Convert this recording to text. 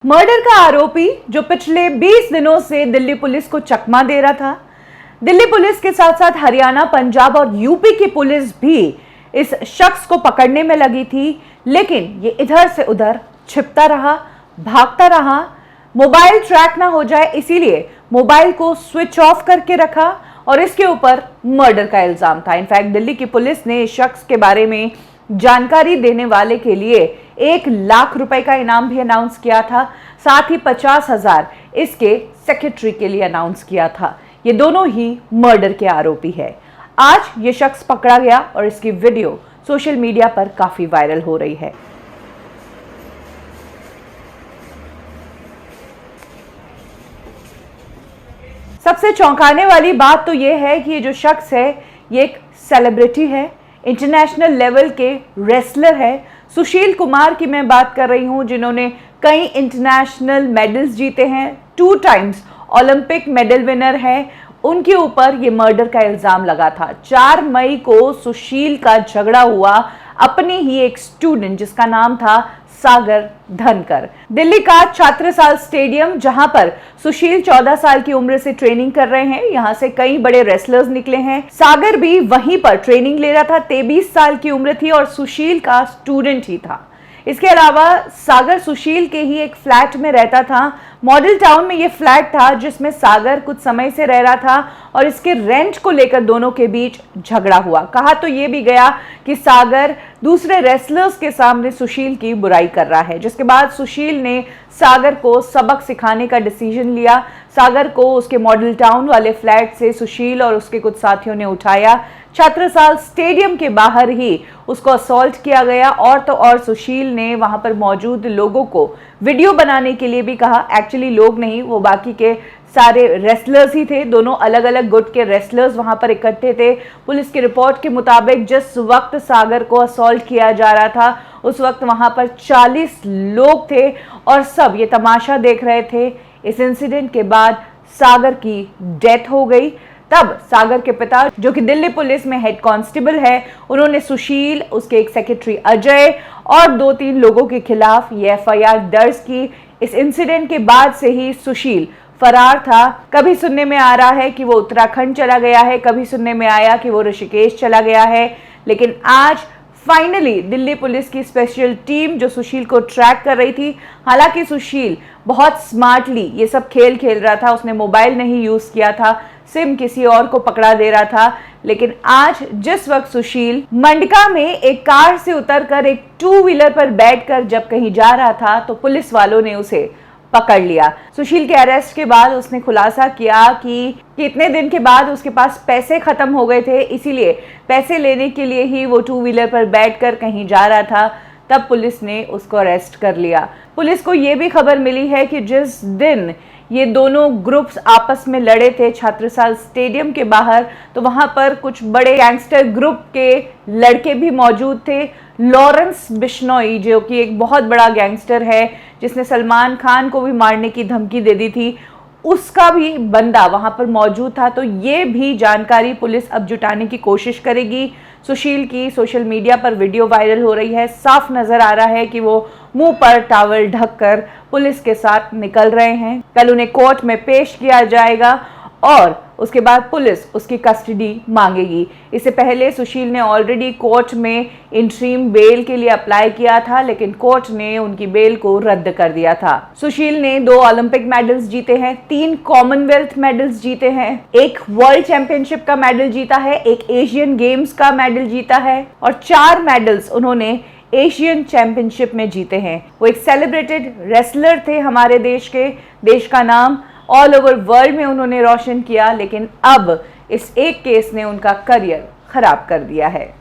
Murder का आरोपी जो पिछले 20 दिनों से दिल्ली पुलिस को चकमा दे रहा था। दिल्ली पुलिस के साथ साथ हरियाणा, पंजाब और यूपी की पुलिस भी इस शख्स को पकड़ने में लगी थी, लेकिन ये इधर से उधर छिपता रहा, भागता रहा। मोबाइल ट्रैक ना हो जाए इसीलिए मोबाइल को स्विच ऑफ करके रखा और इसके ऊपर मर्डर का इल्जाम था। इनफैक्ट दिल्ली की पुलिस ने इस शख्स के बारे में जानकारी देने वाले के लिए 1 लाख रुपए का इनाम भी अनाउंस किया था, साथ ही 50,000 इसके सेक्रेटरी के लिए अनाउंस किया था। ये दोनों ही मर्डर के आरोपी है। आज ये शख्स पकड़ा गया और इसकी वीडियो सोशल मीडिया पर काफी वायरल हो रही है। सबसे चौंकाने वाली बात तो यह है कि ये जो शख्स है ये एक सेलिब्रिटी है, इंटरनेशनल लेवल के रेसलर है। सुशील कुमार की मैं बात कर रही हूं, जिन्होंने कई इंटरनेशनल मेडल्स जीते हैं, 2 टाइम्स ओलंपिक मेडल विनर है। उनके ऊपर ये मर्डर का इल्जाम लगा था। 4 मई को सुशील का झगड़ा हुआ अपनी ही एक स्टूडेंट जिसका नाम था सागर धनकर। दिल्ली का छात्रसाल स्टेडियम, जहां पर सुशील 14 साल की उम्र से ट्रेनिंग कर रहे हैं, यहां से कई बड़े रेसलर्स निकले हैं। सागर भी वहीं पर ट्रेनिंग ले रहा था, 23 साल की उम्र थी और सुशील का स्टूडेंट ही था। इसके अलावा सागर सुशील के ही एक फ्लैट में रहता था। मॉडल टाउन में ये फ्लैट था जिसमें सागर कुछ समय से रह रहा था और इसके रेंट को लेकर दोनों के बीच झगड़ा हुआ। कहा तो ये भी गया कि सागर दूसरे रेसलर्स के सामने सुशील की बुराई कर रहा है, जिसके बाद सुशील ने सागर को सबक सिखाने का डिसीजन लिया। सागर को उसके मॉडल टाउन वाले फ्लैट से सुशील और उसके कुछ साथियों ने उठाया। छात्रसाल स्टेडियम के बाहर ही उसको असॉल्ट किया गया और तो और सुशील ने वहां पर मौजूद लोगों को वीडियो बनाने के लिए भी कहा। एक्चुअली लोग नहीं, वो बाकी के सारे रेसलर्स ही थे। दोनों अलग अलग गुट के रेसलर्स वहां पर इकट्ठे थे। पुलिस की रिपोर्ट के मुताबिक जिस वक्त सागर को असॉल्ट किया जा रहा था उस वक्त वहां पर 40 लोग थे और सब ये तमाशा देख रहे थे। इस इंसिडेंट के बाद सागर की डेथ हो गई। तब सागर के पिता, जो कि दिल्ली पुलिस में हेड कांस्टेबल है, उन्होंने सुशील, उसके एक सेक्रेटरी अजय और 2-3 लोगों के खिलाफ ये FIR दर्ज की। इस इंसिडेंट के बाद से ही सुशील फरार था। कभी सुनने में आ रहा है कि वो उत्तराखंड चला गया है, कभी सुनने में आया कि वो ऋषिकेश चला गया है, लेकिन आज फाइनली दिल्ली पुलिस की स्पेशल टीम जो सुशील को ट्रैक कर रही थी, हालांकि सुशील बहुत स्मार्टली ये सब खेल खेल रहा था, उसने मोबाइल नहीं यूज किया था, सिम किसी और को पकड़ा दे रहा था, लेकिन आज जिस वक्त सुशील मंडका में एक कार से उतरकर एक 2 व्हीलर पर बैठकर जब कहीं जा रहा था तो पुलिस वालों ने उसे पकड़ लिया। सुशील के अरेस्ट के बाद उसने खुलासा किया कि इतने दिन के बाद उसके पास पैसे खत्म हो गए थे, इसीलिए पैसे लेने के लिए ही वो 2 व्हीलर पर बैठकर कहीं जा रहा था। तब पुलिस ने उसको अरेस्ट कर लिया। पुलिस को ये भी खबर मिली है कि जिस दिन ये दोनों ग्रुप्स आपस में लड़े थे छात्रसाल स्टेडियम के बाहर, तो वहां पर कुछ बड़े गैंगस्टर ग्रुप के लड़के भी मौजूद थे। लॉरेंस बिश्नोई, जो कि एक बहुत बड़ा गैंगस्टर है जिसने सलमान खान को भी मारने की धमकी दे दी थी, उसका भी बंदा वहां पर मौजूद था। तो ये भी जानकारी पुलिस अब जुटाने की कोशिश करेगी। सुशील की सोशल मीडिया पर वीडियो वायरल हो रही है, साफ नजर आ रहा है कि वो मुंह पर टॉवल ढककर पुलिस के साथ निकल रहे हैं। कल उन्हें कोर्ट में पेश किया जाएगा और उसके बाद पुलिस उसकी कस्टडी मांगेगी। इससे पहले सुशील ने ऑलरेडी कोर्ट में इंटरिम बेल के लिए अप्लाई किया था, लेकिन कोर्ट ने उनकी बेल को रद्द कर दिया था। सुशील ने 2 ओलंपिक मेडल्स जीते हैं, 3 कॉमनवेल्थ मेडल्स जीते हैं, 1 वर्ल्ड चैंपियनशिप का मेडल जीता है, 1 एशियन गेम्स का मेडल जीता है और 4 मेडल्स उन्होंने एशियन चैंपियनशिप में जीते हैं। वो एक सेलिब्रेटेड रेसलर थे हमारे देश के, देश का नाम ऑल ओवर वर्ल्ड में उन्होंने रोशन किया, लेकिन अब इस एक केस ने उनका करियर खराब कर दिया है।